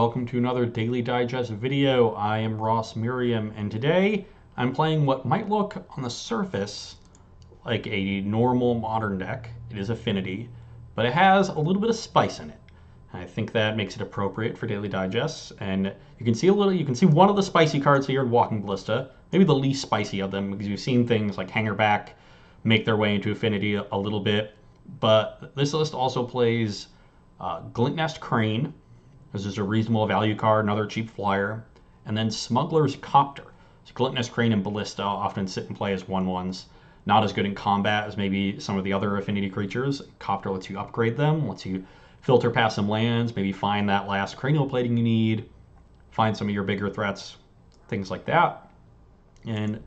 welcome to another Daily Digest video. I am Merriam, and today I'm playing what might look on the surface like a normal modern deck. It is Affinity, but it has a little bit of spice in it. I think that makes it appropriate for Daily Digests, and you can see one of the spicy cards here in Walking Ballista, maybe the least spicy of them, because you've seen things like Hangerback make their way into Affinity a little bit, but this list also plays Glint Nest Crane. This is a reasonable value card, another cheap flyer. And then Smuggler's Copter. So Glint Nest Crane and Ballista often sit and play as 1/1s. Not as good in combat as maybe some of the other Affinity creatures. Copter lets you upgrade them, lets you filter past some lands, maybe find that last cranial plating you need, find some of your bigger threats, things like that. And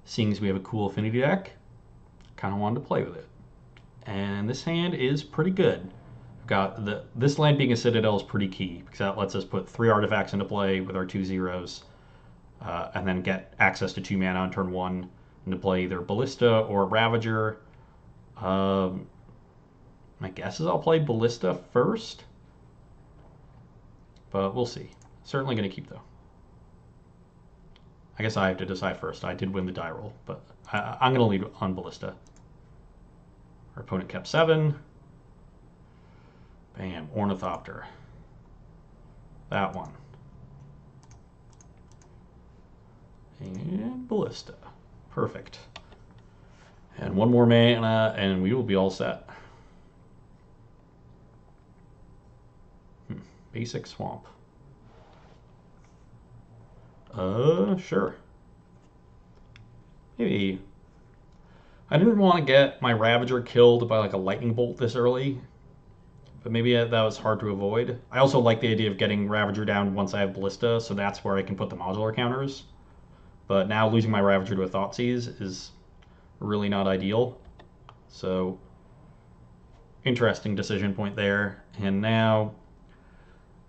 seeing as we have a cool Affinity deck, kind of wanted to play with it. And this hand is pretty good. This land being a Citadel is pretty key because that lets us put 3 artifacts into play with our 2 zeros, and then get access to 2 mana on turn 1 and to play either Ballista or Ravager. My guess is I'll play Ballista first, but we'll see. Certainly going to keep though. I guess I have to decide first. I did win the die roll, but I'm going to lead on Ballista. Our opponent kept 7. Bam, Ornithopter. That one. And Ballista. Perfect. And 1 more mana, and we will be all set. Basic Swamp. Sure. Maybe. I didn't want to get my Ravager killed by like a lightning bolt this early, but maybe that was hard to avoid. I also like the idea of getting Ravager down once I have Ballista, so that's where I can put the modular counters. But now losing my Ravager to a Thoughtseize is really not ideal. So, interesting decision point there. And now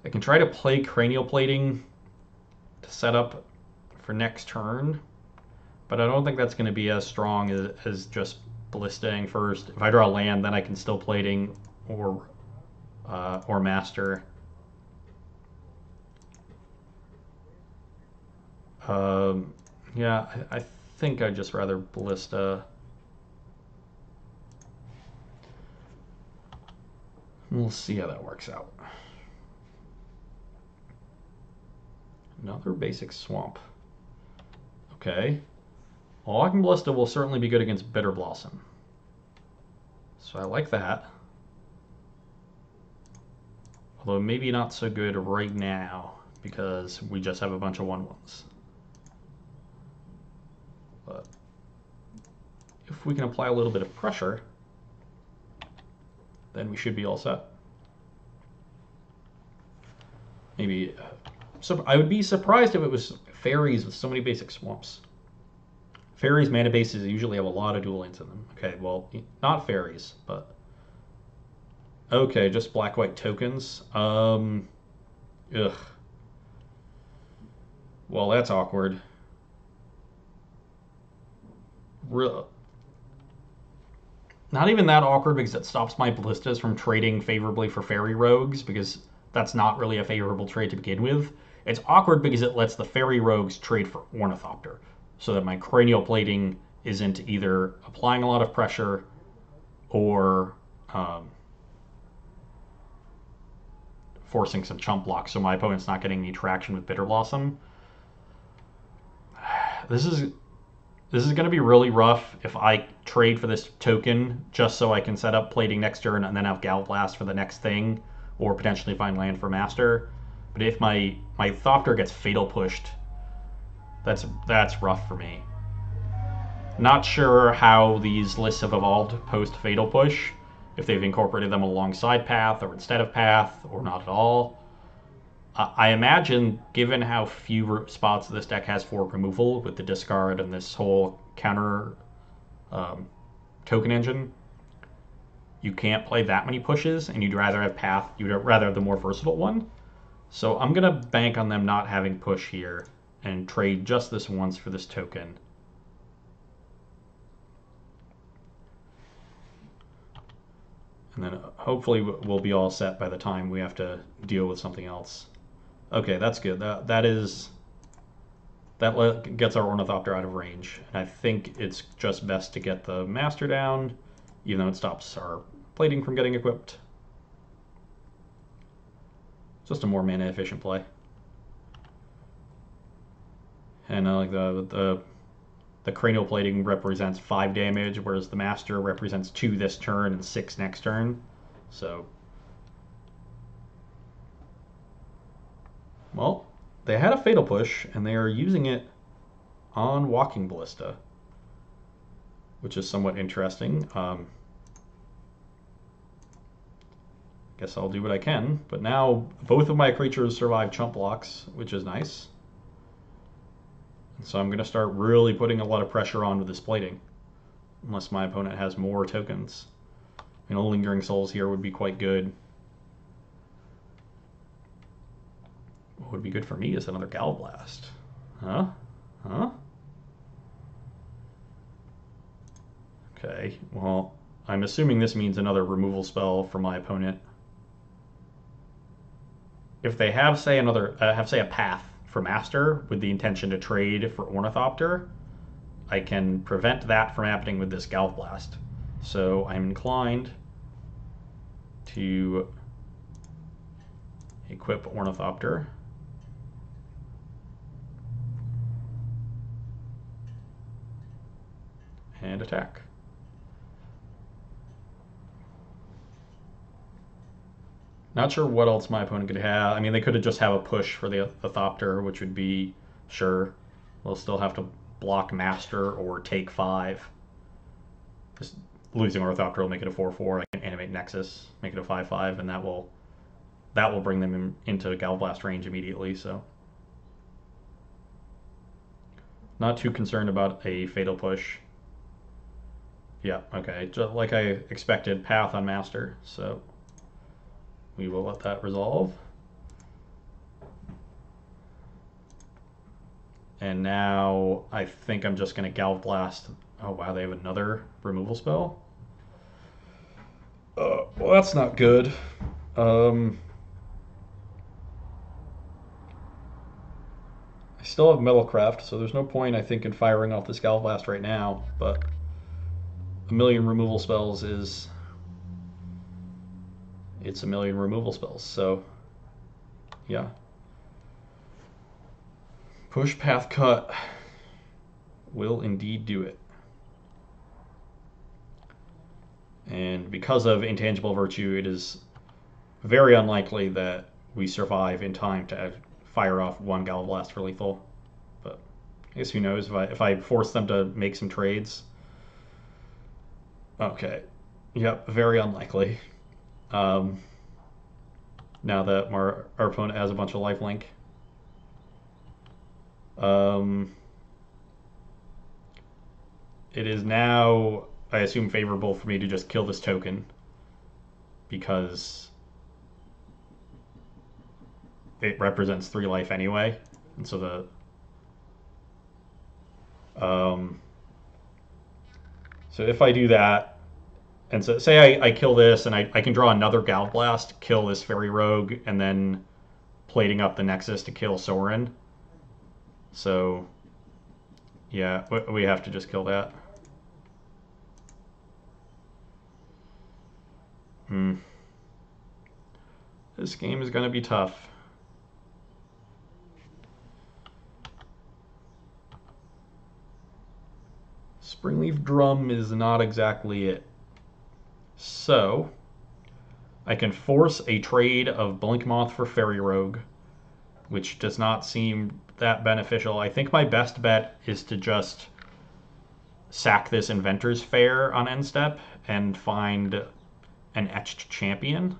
I can try to play Cranial Plating to set up for next turn, but I don't think that's going to be as strong as just Ballistaing first. If I draw a land, then I can still Plating or Master. Yeah, I think I'd just rather Ballista. We'll see how that works out. Another basic Swamp. Okay. Walking Ballista will certainly be good against Bitter Blossom. So I like that. Although maybe not so good right now because we just have a bunch of 1/1s. But if we can apply a little bit of pressure, then we should be all set. Maybe. So I would be surprised if it was fairies with so many basic swamps. Fairies mana bases usually have a lot of dual lands in them. Okay, well, not fairies, but okay, just black-white tokens. Ugh. Well, that's awkward. Not even that awkward because it stops my Ballistas from trading favorably for Fairy Rogues, because that's not really a favorable trade to begin with. It's awkward because it lets the Fairy Rogues trade for Ornithopter, so that my Cranial Plating isn't either applying a lot of pressure or forcing some chump blocks, so my opponent's not getting any traction with Bitter Blossom. This is going to be really rough if I trade for this token just so I can set up Plating next turn and then have Gallblast for the next thing, or potentially find land for Master. But if my Thopter gets Fatal Pushed, that's rough for me. Not sure how these lists have evolved post Fatal Push, if they've incorporated them alongside Path or instead of Path, or not at all. I imagine, given how few spots this deck has for removal with the discard and this whole counter token engine, you can't play that many pushes, and you'd rather have Path. You'd rather have the more versatile one. So I'm going to bank on them not having push here and trade just this once for this token. And then hopefully we'll be all set by the time we have to deal with something else. Okay, that's good. Gets our Ornithopter out of range, and I think it's just best to get the Master down, even though it stops our plating from getting equipped. Just a more mana efficient play. And like the cranial plating represents 5 damage, whereas the Master represents 2 this turn and 6 next turn. So, well, they had a Fatal Push, and they are using it on Walking Ballista, which is somewhat interesting. Guess I'll do what I can, but now both of my creatures survive chump blocks, which is nice. So I'm going to start really putting a lot of pressure on with this plating, unless my opponent has more tokens. Lingering Souls here would be quite good. What would be good for me is another Galblast. Huh? Huh? Okay, well, I'm assuming this means another removal spell for my opponent. If they have, say, a path for Master with the intention to trade for Ornithopter, I can prevent that from happening with this Galblast. So I'm inclined to equip Ornithopter. And attack. Not sure what else my opponent could have. I mean, they could have just have a push for the Thopter, which would be, sure, they'll still have to block Master or take 5. Just losing Ornithopter will make it a 4/4. I can animate Nexus, make it a 5/5, and that will bring them into Galblast range immediately. So, not too concerned about a Fatal Push. Yeah, okay, just like I expected, Path on Master. So we will let that resolve. And now I think I'm just going to Galblast. Oh wow, they have another removal spell? Well, that's not good. I still have Metalcraft, so there's no point, I think, in firing off this Galblast right now, but a million removal spells is... It's a million removal spells, so yeah. Push, path, cut will indeed do it. And because of Intangible Virtue, it is very unlikely that we survive in time to fire off one Galblast for lethal. But I guess who knows, if I force them to make some trades. Okay. Yep, very unlikely. Now that our opponent has a bunch of lifelink. It is now, I assume, favorable for me to just kill this token, because it represents 3 life anyway, and so so if I do that, and so say I kill this, and I can draw another Galblast, kill this Fairy Rogue, and then plating up the Nexus to kill Sorin. So yeah, we have to just kill that. This game is going to be tough. Springleaf Drum is not exactly it. So I can force a trade of Blinkmoth for Fairy Rogue, which does not seem that beneficial. I think my best bet is to just sack this Inventor's Fair on end step and find an Etched Champion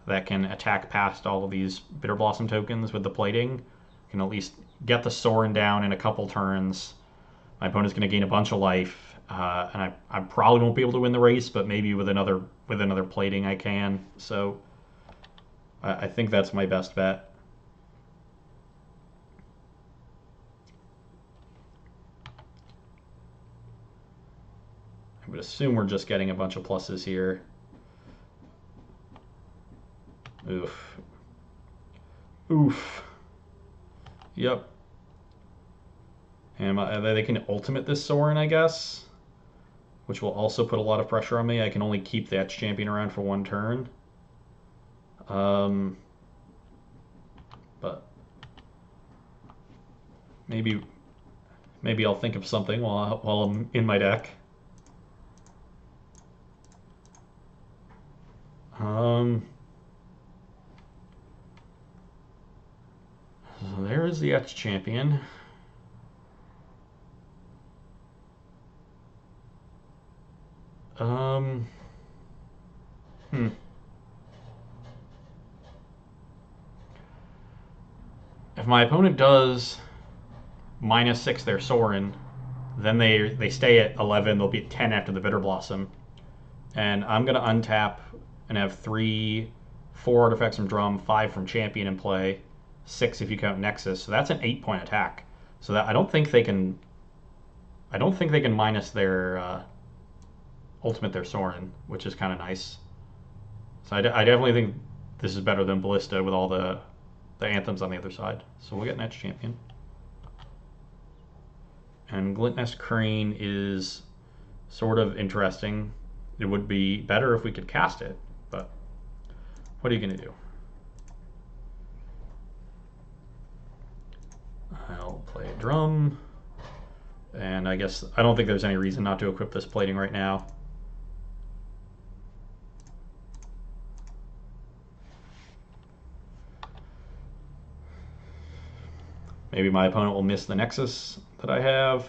that can attack past all of these Bitter Blossom tokens with the plating. Can at least get the Sorin down in a couple turns. My opponent's going to gain a bunch of life, and I probably won't be able to win the race, but maybe with another plating I can. So I think that's my best bet. I would assume we're just getting a bunch of pluses here. Oof. Oof. Yep. And they can ultimate this Sorin, I guess, which will also put a lot of pressure on me. I can only keep that champion around for one turn. But maybe I'll think of something while I'm in my deck. So there is the Etch champion. If my opponent does -6 their Sorin, then they stay at 11. They'll be at 10 after the Bitter Blossom, and I'm gonna untap and have 4 artifacts from Drum, 5 from Champion in play, 6 if you count Nexus. So that's an 8-point attack. So that I don't think they can minus their ultimate their Sorin, which is kind of nice. So I definitely think this is better than Ballista with all the anthems on the other side. So we'll get an Etch champion. And Glintnest Crane is sort of interesting. It would be better if we could cast it, but what are you going to do? I'll play a Drum, and I guess I don't think there's any reason not to equip this plating right now. Maybe my opponent will miss the Nexus that I have.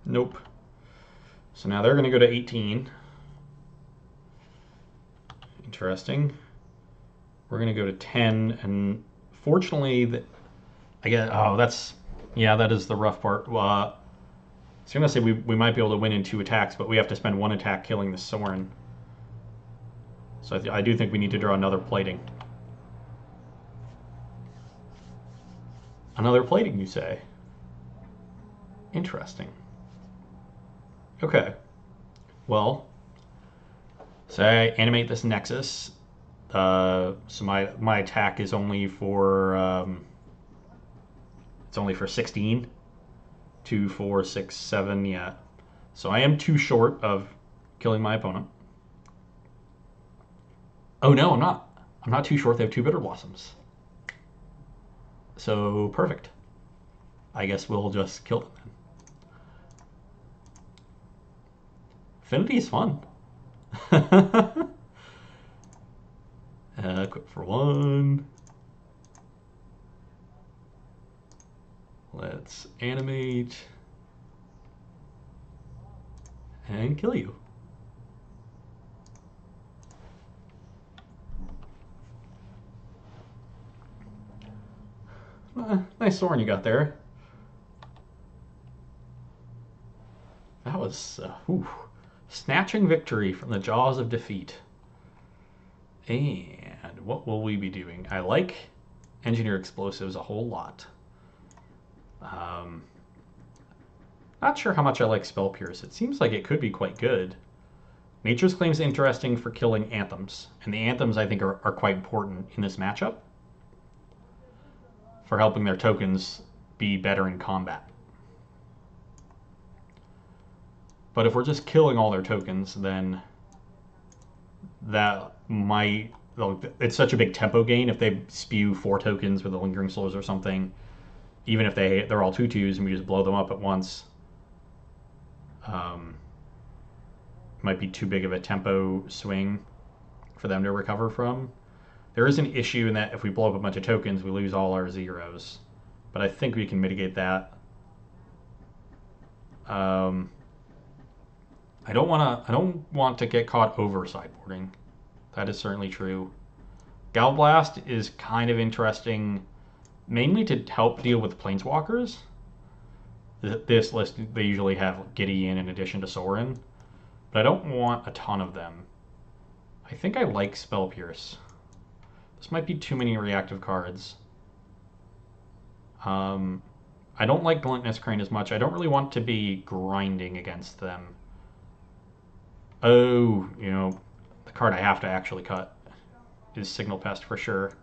Nope. So now they're going to go to 18. Interesting. We're going to go to 10, and fortunately, I guess. Oh, that is the rough part. So I'm going to say we might be able to win in 2 attacks, but we have to spend 1 attack killing the Sorin. So I do think we need to draw another plating. Another plating, you say? Interesting. Okay. Well, say I animate this Nexus. So my attack is only for it's only for 16. 2, 4, 6, 7, yeah. So I am 2 short of killing my opponent. Oh no, I'm not. I'm not too short. They have 2 Bitter Blossoms. So perfect. I guess we'll just kill them then. Affinity is fun. Equip for 1. Let's animate and kill you. Nice Sorin you got there. That was snatching victory from the jaws of defeat. And what will we be doing? I like Engineer Explosives a whole lot. Not sure how much I like Spell Pierce. It seems like it could be quite good. Nature's Claim is interesting for killing anthems, and the anthems I think are quite important in this matchup for helping their tokens be better in combat. But if we're just killing all their tokens, then that might... It's such a big tempo gain if they spew 4 tokens with the Lingering Souls or something. Even if they're all 2/2s and we just blow them up at once. Might be too big of a tempo swing for them to recover from. There is an issue in that if we blow up a bunch of tokens, we lose all our zeros. But I think we can mitigate that. I don't want to get caught over sideboarding. That is certainly true. Galblast is kind of interesting, mainly to help deal with planeswalkers. This list, they usually have Gideon in addition to Sorin, but I don't want a ton of them. I think I like Spell Pierce. This might be too many reactive cards. I don't like Gluttonous Crane as much. I don't really want to be grinding against them. Oh, you know, the card I have to actually cut is Signal Pest for sure.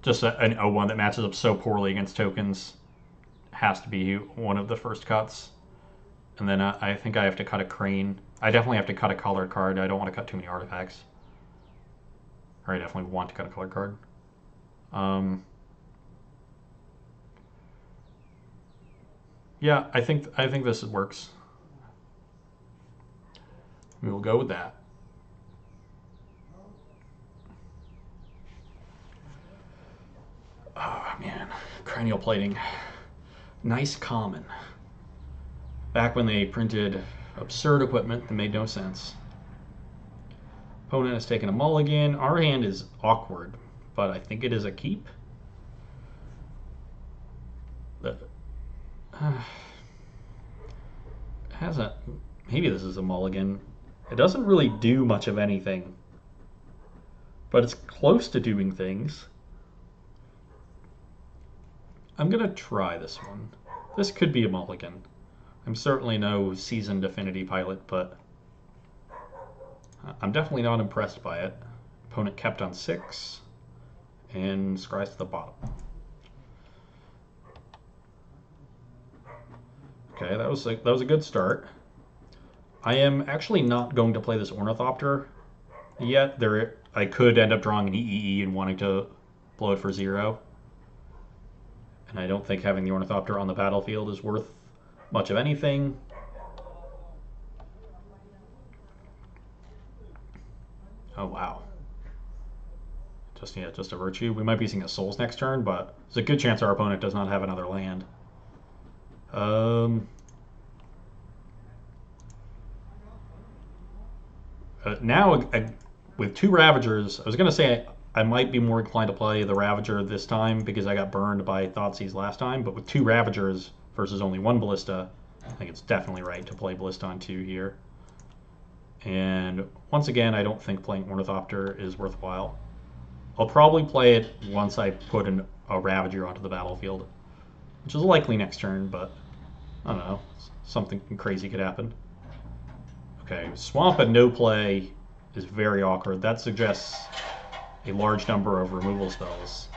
Just a one that matches up so poorly against tokens has to be one of the first cuts. And then I think I have to cut a Crane. I definitely have to cut a colored card. I don't want to cut too many artifacts. Or I definitely want to cut a colored card. Yeah, I think this works. We will go with that. Oh man, cranial plating. Nice common. Back when they printed absurd equipment that made no sense. Opponent has taken a mulligan. Our hand is awkward, but I think it is a keep. Hasn't. Maybe this is a mulligan. It doesn't really do much of anything, but it's close to doing things. I'm gonna try this one. This could be a mulligan. I'm certainly no seasoned Affinity pilot, but I'm definitely not impressed by it. Opponent kept on 6 and scries to the bottom. Okay, that was a good start. I am actually not going to play this Ornithopter yet. I could end up drawing an EEE and wanting to blow it for 0. And I don't think having the Ornithopter on the battlefield is worth much of anything. Oh wow. Just a Virtue. We might be seeing a Souls next turn, but there's a good chance our opponent does not have another land. Now, with 2 Ravagers, I was going to say I might be more inclined to play the Ravager this time because I got burned by Thoughtseize last time, but with 2 Ravagers versus only 1 Ballista, I think it's definitely right to play Ballista on 2 here. And once again, I don't think playing Ornithopter is worthwhile. I'll probably play it once I put a Ravager onto the battlefield, which is likely next turn, but I don't know. Something crazy could happen. Okay, Swamp and no play is very awkward. That suggests a large number of removal spells.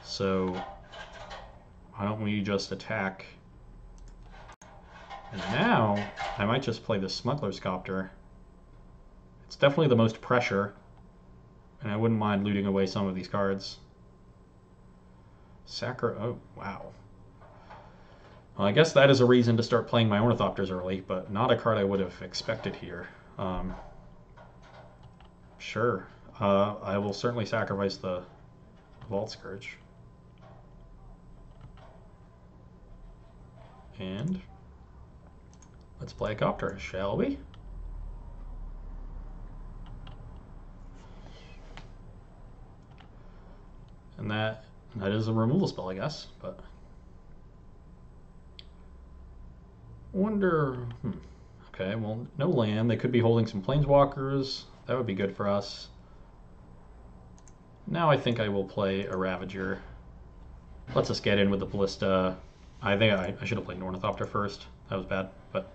So why don't we just attack? And now I might just play the Smuggler's Copter. It's definitely the most pressure, and I wouldn't mind looting away some of these cards. Oh, wow. Well, I guess that is a reason to start playing my Ornithopters early, but not a card I would have expected here. Sure. I will certainly sacrifice the Vault Scourge. And let's play a Copter, shall we? And that is a removal spell, I guess, but wonder. Okay, well, no land. They could be holding some Planeswalkers. That would be good for us. Now I think I will play a Ravager. Let's just get in with the Ballista. I think I should have played an Ornithopter first. That was bad, but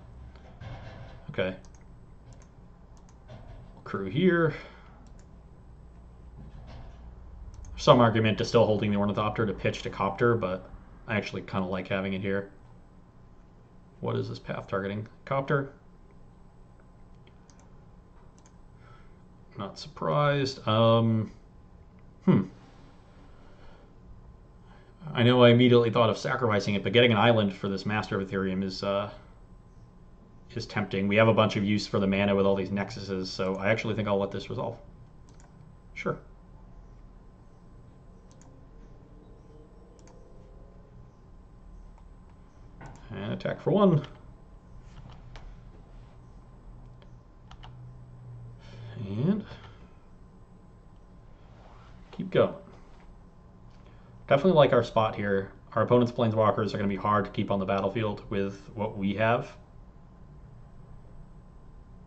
okay. Crew here. Some argument to still holding the Ornithopter to pitch to Copter, but I actually kind of like having it here. What is this path targeting? Copter? Not surprised. I know I immediately thought of sacrificing it, but getting an island for this Master of Ethereum is tempting. We have a bunch of use for the mana with all these nexuses, so I actually think I'll let this resolve. Sure. And attack for 1. And keep going. Definitely like our spot here. Our opponent's Planeswalkers are going to be hard to keep on the battlefield with what we have.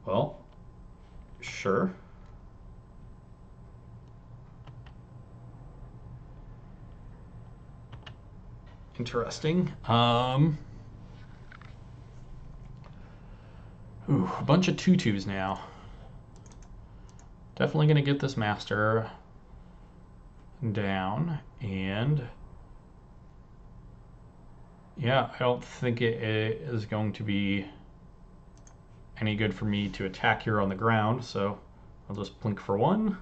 Well, sure. Interesting. A bunch of tutus now. Definitely going to get this master down, and yeah, I don't think it is going to be any good for me to attack here on the ground, so I'll just blink for one.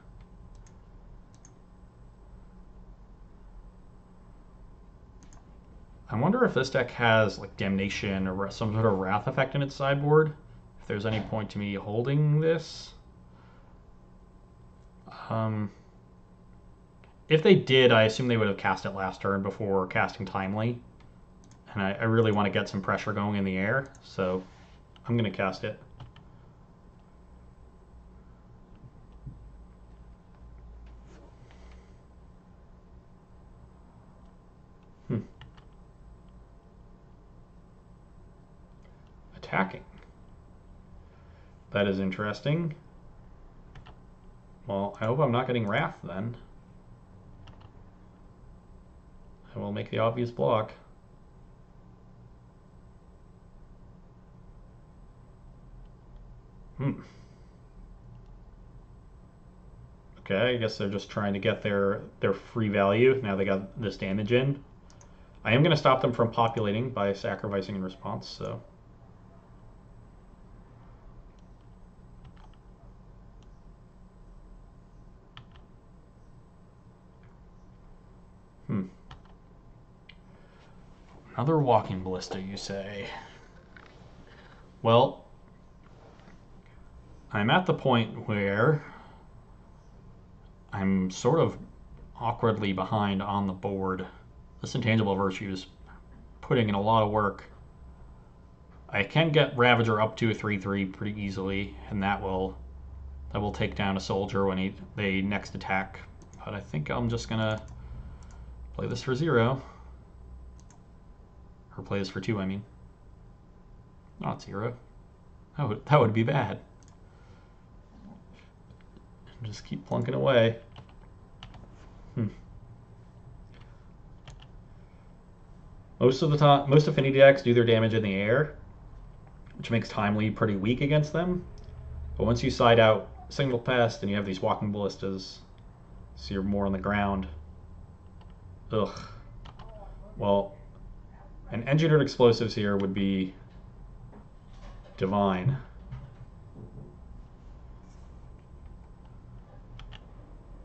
I wonder if this deck has like Damnation or some sort of Wrath effect in its sideboard. If there's any point to me holding this. If they did, I assume they would have cast it last turn before casting Timely. And I really want to get some pressure going in the air, so I'm going to cast it. Attacking. That is interesting. Well, I hope I'm not getting Wrath then. I will make the obvious block. Okay, I guess they're just trying to get their free value. Now they got this damage in. I am going to stop them from populating by sacrificing in response, so... Another walking ballista, you say? Well, I'm at the point where I'm sort of awkwardly behind on the board. This Intangible Virtue is putting in a lot of work. I can get Ravager up to a 3/3 pretty easily, and that will take down a soldier when they next attack. But I think I'm just gonna play this for 0. Or play this for 2, I mean. Not 0. That would be bad. Just keep plunking away. Most of the time, most Affinity decks do their damage in the air, which makes Timely pretty weak against them. But once you side out Single Pest and you have these walking ballistas, so you're more on the ground. Ugh. Well, an engineered explosives here would be divine.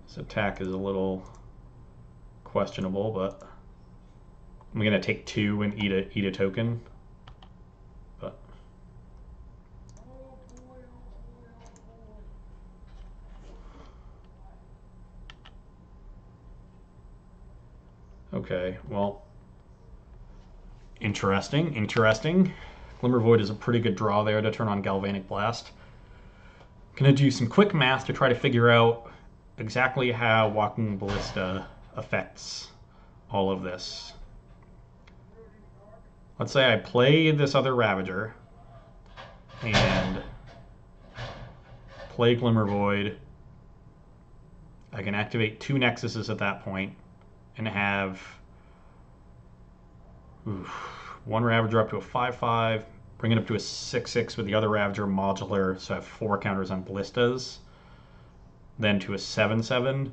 This attack is a little questionable, but I'm gonna take 2 and eat a token. But okay, well, interesting. Glimmervoid is a pretty good draw there to turn on Galvanic Blast. Gonna do some quick math to try to figure out exactly how Walking Ballista affects all of this. Let's say I play this other Ravager and play Glimmervoid. I can activate 2 Nexuses at that point and have 1 Ravager up to a 5/5, bring it up to a 6/6 with the other Ravager modular, so I have 4 counters on ballistas. Then to a 7/7.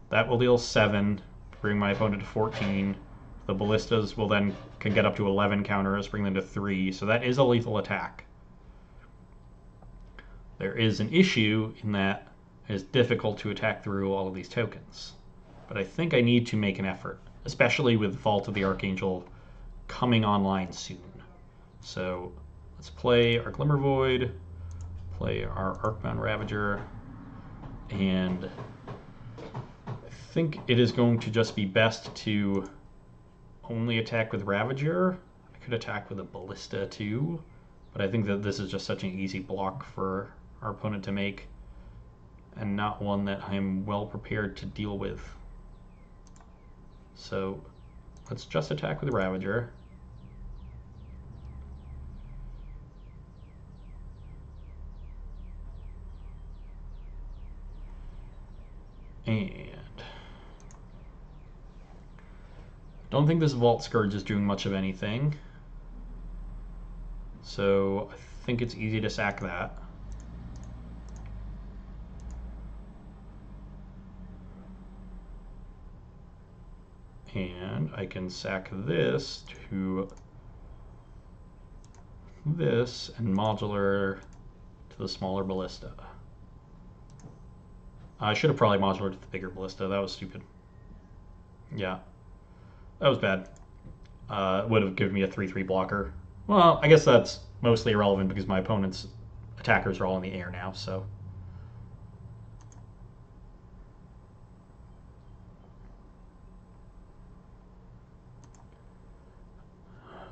That will deal 7, bring my opponent to 14. The ballistas will then can get up to 11 counters, bring them to 3. So that is a lethal attack. There is an issue in that it is difficult to attack through all of these tokens. But I think I need to make an effort, especially with Vault of the Archangel coming online soon. So let's play our Glimmervoid, play our Arcbound Ravager, and I think it is going to just be best to only attack with Ravager. I could attack with a Ballista too, but I think that this is just such an easy block for our opponent to make, and not one that I'm well prepared to deal with. So let's just attack with Ravager. And Don't think this Vault Scourge is doing much of anything. So I think it's easy to sack that. And I can sack this to this and modular to the smaller ballista. I should have probably modular to the bigger ballista. That was stupid. Yeah, that was bad. Would have given me a 3/3 blocker. Well, I guess that's mostly irrelevant because my opponent's attackers are all in the air now, so.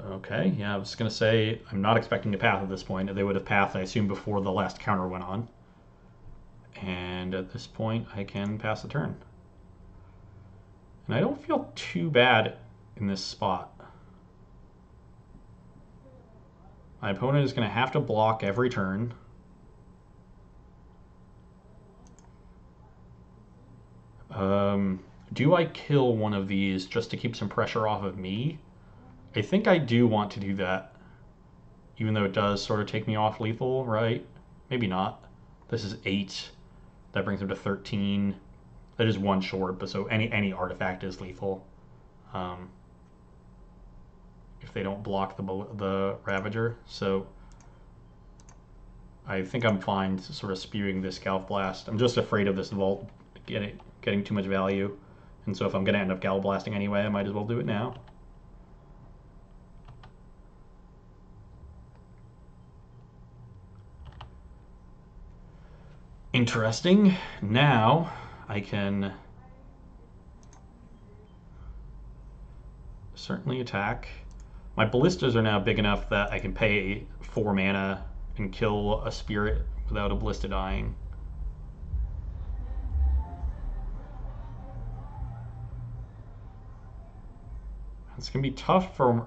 Okay, yeah, I was going to say, I'm not expecting a path at this point. They would have pathed, I assume, before the last counter went on. And at this point, I can pass the turn. And I don't feel too bad in this spot. My opponent is going to have to block every turn. Do I kill one of these just to keep some pressure off of me? I think I do want to do that, even though it does sort of take me off lethal, right? Maybe not. This is 8. That brings him to 13. That is 1 short, but so any artifact is lethal. If they don't block the Ravager. So I think I'm fine sort of spewing this Galv Blast. I'm just afraid of this Vault getting too much value. And so if I'm going to end up Galv Blasting anyway, I might as well do it now. Interesting. Now I can certainly attack. My ballistas are now big enough that I can pay 4 mana and kill a spirit without a ballista dying. It's going to be tough for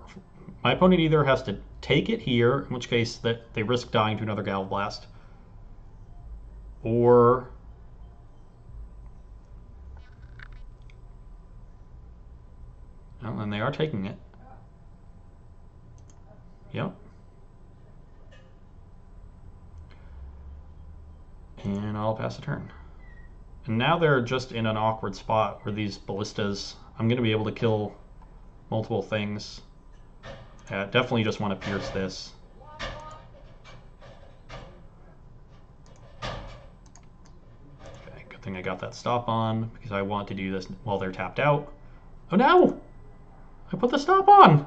my opponent. Either has to take it here, in which case that they risk dying to another Galv Blast, or well, and they are taking it. Yep. And I'll pass the turn. And now they're just in an awkward spot where these ballistas, I'm going to be able to kill multiple things. Definitely just want to pierce this. Okay, good thing I got that stop on because I want to do this while they're tapped out. Oh no! I put the stop on!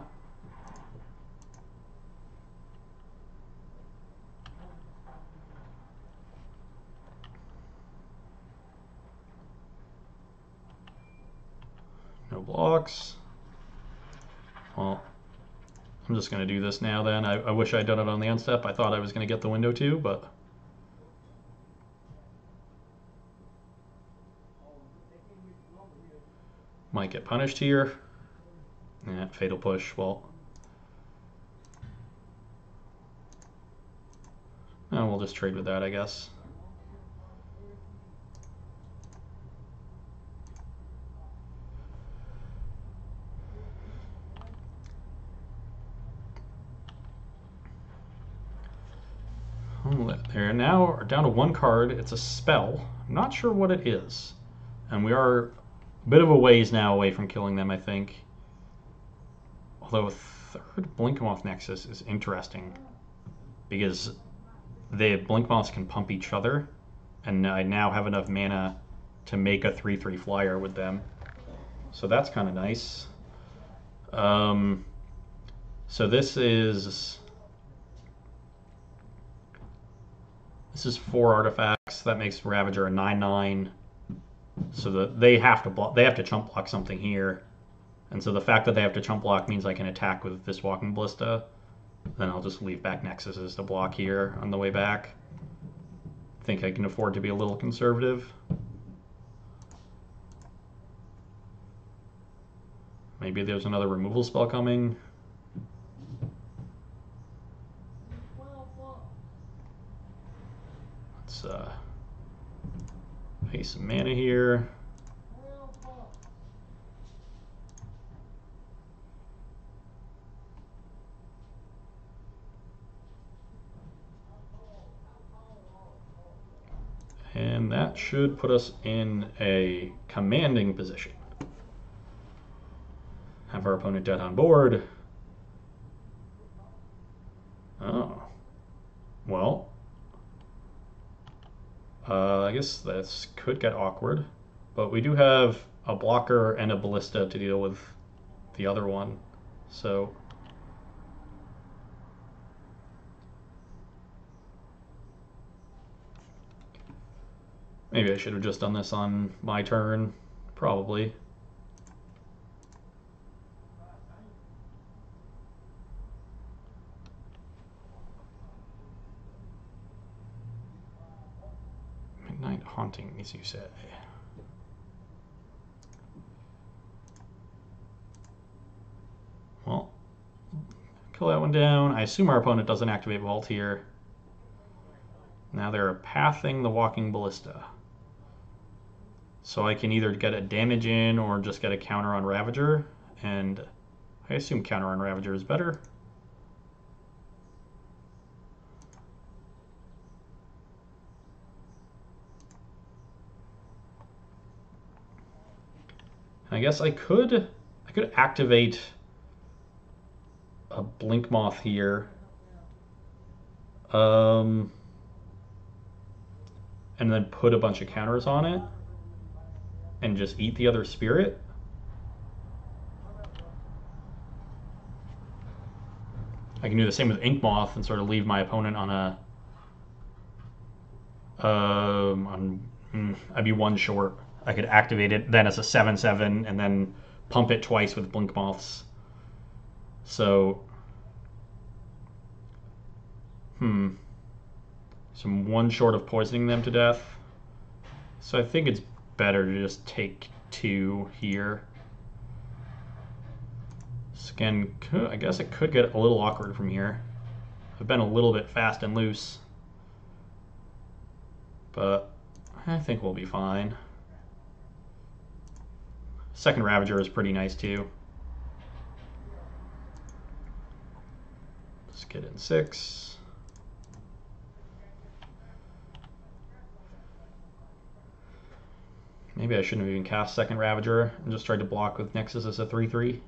No blocks. Well, I'm just going to do this now then. I wish I'd done it on the end step. I thought I was going to get the window too, but... might get punished here. Yeah, fatal push. Well... oh, we'll just trade with that, I guess. There now are down to 1 card. It's a spell. I'm not sure what it is. And we are a bit of a ways now away from killing them, I think. Although a 3rd Blinkmoth Nexus is interesting because the Blinkmoths can pump each other, and I now have enough mana to make a 3/3 flyer with them. So that's kind of nice. So this is 4 artifacts. That makes Ravager a 9/9. So that they have to chump block something here. And so the fact that they have to chump block means I can attack with this Walking Ballista. Then I'll just leave back Nexuses to block here on the way back. I think I can afford to be a little conservative. Maybe there's another removal spell coming. Let's pay some mana here. And that should put us in a commanding position. Have our opponent dead on board. Oh. Well. I guess this could get awkward. But we do have a blocker and a ballista to deal with the other one. So... maybe I should have just done this on my turn. Probably. Midnight Haunting, as you say. Well, kill that one down. I assume our opponent doesn't activate Vault here. Now they're pathing the Walking Ballista. So I can either get a damage in or just get a counter on Ravager, and I assume counter on Ravager is better. I guess I could activate a Blink Moth here. And then put a bunch of counters on it and just eat the other spirit. I can do the same with Ink Moth and sort of leave my opponent on a I'd be one short. I could activate it then as a 7/7 and then pump it twice with Blink Moths. So so I'm one short of poisoning them to death. So I think it's better to just take 2 here. So again, I guess it could get a little awkward from here. I've been a little bit fast and loose, but I think we'll be fine. Second Ravager is pretty nice too. Let's get in 6. Maybe I shouldn't have even cast second Ravager and just tried to block with Nexus as a 3/3.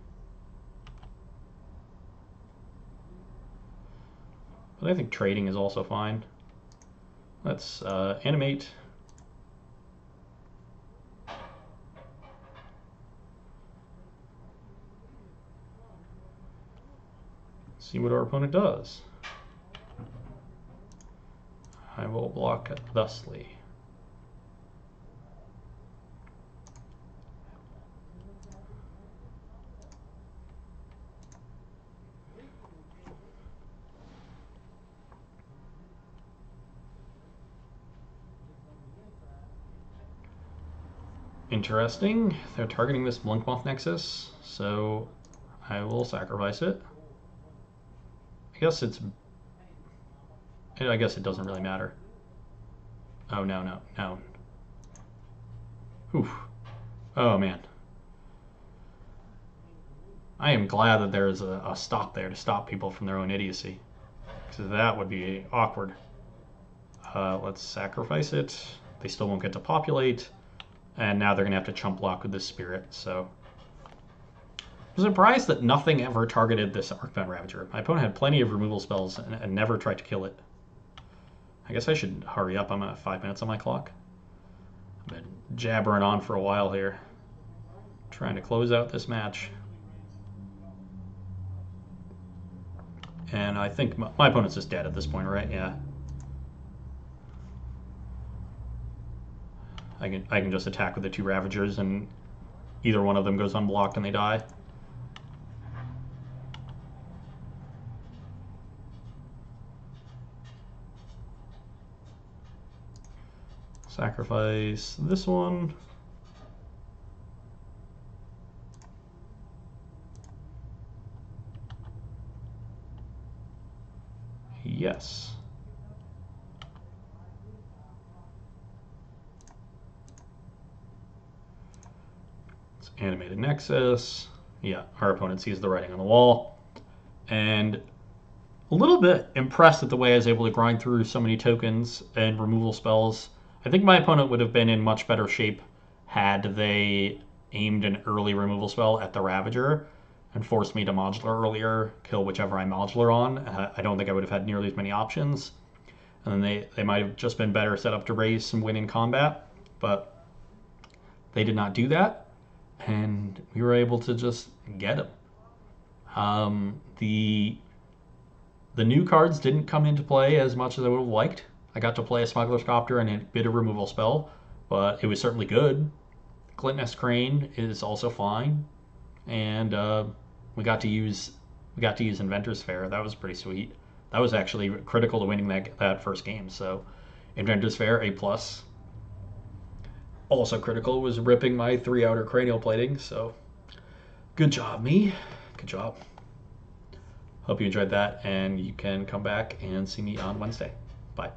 But I think trading is also fine. Let's animate. See what our opponent does. I will block thusly. Interesting. They're targeting this Blink Moth Nexus, so I will sacrifice it. I guess it doesn't really matter. Oh, no. Oof. Oh, man. I am glad that there is a stop there to stop people from their own idiocy, because that would be awkward. Let's sacrifice it. They still won't get to populate. And now they're going to have to chump block with this spirit, so... I'm surprised that nothing ever targeted this Arcbound Ravager. My opponent had plenty of removal spells and never tried to kill it. I guess I should hurry up. I'm at 5 minutes on my clock. I've been jabbering on for a while here, trying to close out this match. And I think my opponent's just dead at this point, right? Yeah. I can just attack with the 2 Ravagers and either one of them goes unblocked and they die. Sacrifice this one. Yes. Let's animate a Nexus. Yeah, our opponent sees the writing on the wall. And a little bit impressed at the way I was able to grind through so many tokens and removal spells. I think my opponent would have been in much better shape had they aimed an early removal spell at the Ravager and forced me to modular earlier, kill whichever I modular on. I don't think I would have had nearly as many options. And then they might have just been better set up to race and win in combat, but they did not do that, and we were able to just get them. The new cards didn't come into play as much as I would have liked. I got to play a Smuggler's Copter and a bit of removal spell, but it was certainly good. Glintnest Crane is also fine, and we got to use Inventor's Fair. That was pretty sweet. That was actually critical to winning that first game. So Inventor's Fair, A+. Also critical was ripping my 3 outer cranial plating. So good job, me. Good job. Hope you enjoyed that, and you can come back and see me on Wednesday. Bye.